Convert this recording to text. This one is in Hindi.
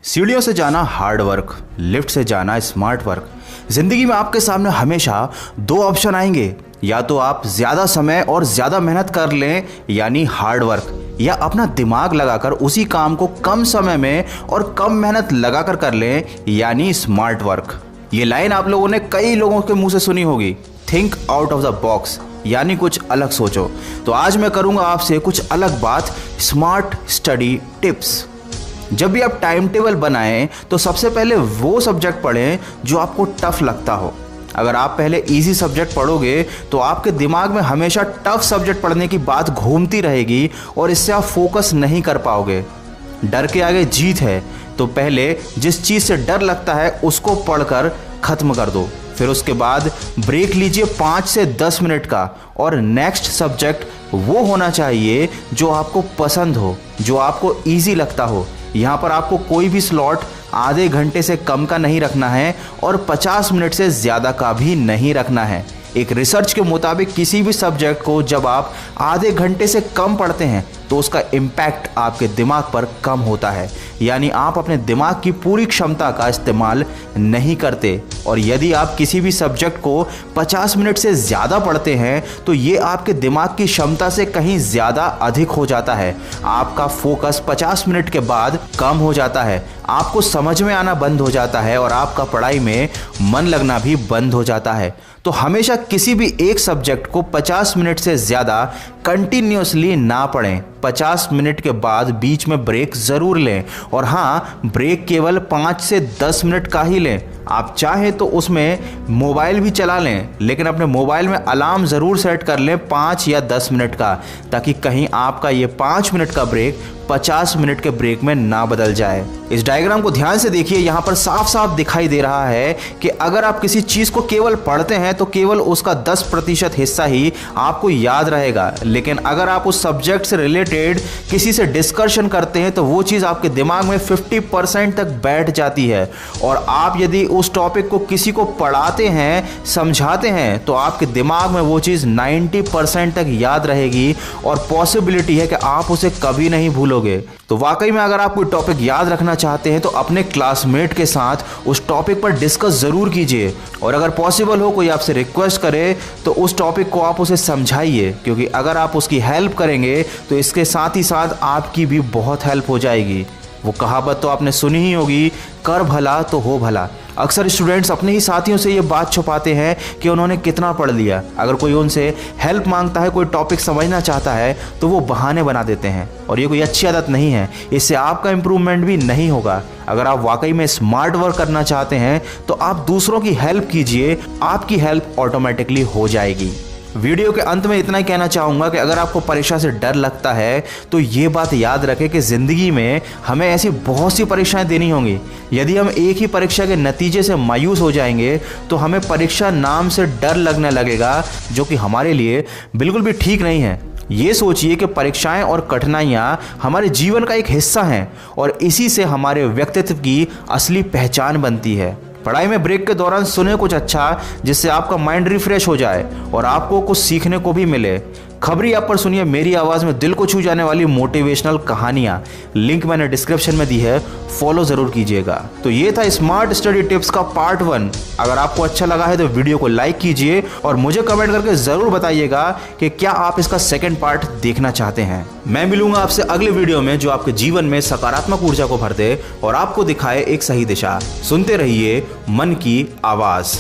सीढ़ियों से जाना हार्ड वर्क, लिफ्ट से जाना स्मार्ट वर्क। जिंदगी में आपके सामने हमेशा दो ऑप्शन आएंगे, या तो आप ज्यादा समय और ज्यादा मेहनत कर लें यानी हार्ड वर्क, या अपना दिमाग लगाकर उसी काम को कम समय में और कम मेहनत लगाकर कर लें यानी स्मार्ट वर्क। ये लाइन आप लोगों ने कई लोगों के मुंह से सुनी होगी, think out of the box, यानी कुछ अलग सोचो। तो आज मैं करूंगा आपसे कुछ अलग बात, स्मार्ट स्टडी टिप्स। जब भी आप टाइम टेबल बनाएं तो सबसे पहले वो सब्जेक्ट पढ़ें जो आपको टफ लगता हो। अगर आप पहले इजी सब्जेक्ट पढ़ोगे तो आपके दिमाग में हमेशा टफ सब्जेक्ट पढ़ने की बात घूमती रहेगी और इससे आप फोकस नहीं कर पाओगे। डर के आगे जीत है, तो पहले जिस चीज़ से डर लगता है उसको पढ़कर ख़त्म कर दो। फिर उसके बाद ब्रेक लीजिए 5 से 10 मिनट का, और नेक्स्ट सब्जेक्ट वो होना चाहिए जो आपको पसंद हो, जो आपको इजी लगता हो। यहाँ पर आपको कोई भी स्लॉट आधे घंटे से कम का नहीं रखना है और 50 मिनट से ज़्यादा का भी नहीं रखना है। एक रिसर्च के मुताबिक किसी भी सब्जेक्ट को जब आप आधे घंटे से कम पढ़ते हैं तो उसका इम्पैक्ट आपके दिमाग पर कम होता है, यानी आप अपने दिमाग की पूरी क्षमता का इस्तेमाल नहीं करते। और यदि आप किसी भी सब्जेक्ट को 50 मिनट से ज़्यादा पढ़ते हैं तो ये आपके दिमाग की क्षमता से कहीं ज़्यादा अधिक हो जाता है। आपका फोकस 50 मिनट के बाद कम हो जाता है, आपको समझ में आना बंद हो जाता है और आपका पढ़ाई में मन लगना भी बंद हो जाता है। तो हमेशा किसी भी एक सब्जेक्ट को 50 मिनट से ज़्यादा कंटिन्यूसली ना पढ़ें। 50 मिनट के बाद बीच में ब्रेक ज़रूर लें, और हाँ, ब्रेक केवल 5 से 10 मिनट का ही लें। आप चाहें तो उसमें मोबाइल भी चला लें, लेकिन अपने मोबाइल में अलार्म ज़रूर सेट कर लें 5 या 10 मिनट का, ताकि कहीं आपका ये 5 मिनट का ब्रेक 50 मिनट के ब्रेक में ना बदल जाए। इस डायग्राम को ध्यान से देखिए, यहाँ पर साफ साफ दिखाई दे रहा है कि अगर आप किसी चीज़ को केवल पढ़ते हैं तो केवल उसका 10% हिस्सा ही आपको याद रहेगा, लेकिन अगर आप उस सब्जेक्ट से रिलेटेड किसी से डिस्कशन करते हैं तो वो चीज़ आपके दिमाग में 50% तक बैठ जाती है। और आप यदि उस टॉपिक को किसी को पढ़ाते हैं, समझाते हैं, तो आपके दिमाग में वो चीज़ 90% तक याद रहेगी और पॉसिबिलिटी है कि आप उसे कभी नहीं भूलोगे। तो वाकई में अगर आप कोई टॉपिक याद रखना चाहते हैं तो अपने क्लासमेट के साथ उस टॉपिक पर डिस्कस ज़रूर कीजिए, और अगर पॉसिबल हो कोई आपसे रिक्वेस्ट करे तो उस टॉपिक को आप उसे समझाइए, क्योंकि अगर आप उसकी हेल्प करेंगे तो इसके साथ ही साथ आपकी भी बहुत हेल्प हो जाएगी। वो कहावत तो आपने सुनी ही होगी, कर भला तो हो भला। अक्सर स्टूडेंट्स अपने ही साथियों से ये बात छुपाते हैं कि उन्होंने कितना पढ़ लिया। अगर कोई उनसे हेल्प मांगता है, कोई टॉपिक समझना चाहता है, तो वो बहाने बना देते हैं, और ये कोई अच्छी आदत नहीं है। इससे आपका इम्प्रूवमेंट भी नहीं होगा। अगर आप वाकई में स्मार्ट वर्क करना चाहते हैं तो आप दूसरों की हेल्प कीजिए, आपकी हेल्प ऑटोमेटिकली हो जाएगी। वीडियो के अंत में इतना ही कहना चाहूँगा कि अगर आपको परीक्षा से डर लगता है तो ये बात याद रखें कि ज़िंदगी में हमें ऐसी बहुत सी परीक्षाएं देनी होंगी। यदि हम एक ही परीक्षा के नतीजे से मायूस हो जाएंगे तो हमें परीक्षा नाम से डर लगने लगेगा, जो कि हमारे लिए बिल्कुल भी ठीक नहीं है। ये सोचिए कि परीक्षाएं और कठिनाइयाँ हमारे जीवन का एक हिस्सा हैं, और इसी से हमारे व्यक्तित्व की असली पहचान बनती है। पढ़ाई में ब्रेक के दौरान सुने कुछ अच्छा, जिससे आपका माइंड रिफ्रेश हो जाए और आपको कुछ सीखने को भी मिले। खबरी ऐप पर सुनिए मेरी आवाज़ में दिल को छू जाने वाली मोटिवेशनल कहानियाँ। लिंक मैंने डिस्क्रिप्शन में दी है, फॉलो ज़रूर कीजिएगा। तो ये था स्मार्ट स्टडी टिप्स का पार्ट 1। अगर आपको अच्छा लगा है तो वीडियो को लाइक कीजिए और मुझे कमेंट करके ज़रूर बताइएगा कि क्या आप इसका सेकंड पार्ट देखना चाहते हैं। मैं मिलूंगा आपसे अगले वीडियो में, जो आपके जीवन में सकारात्मक ऊर्जा को भर दे और आपको दिखाए एक सही दिशा। सुनते रहिए मन की आवाज़।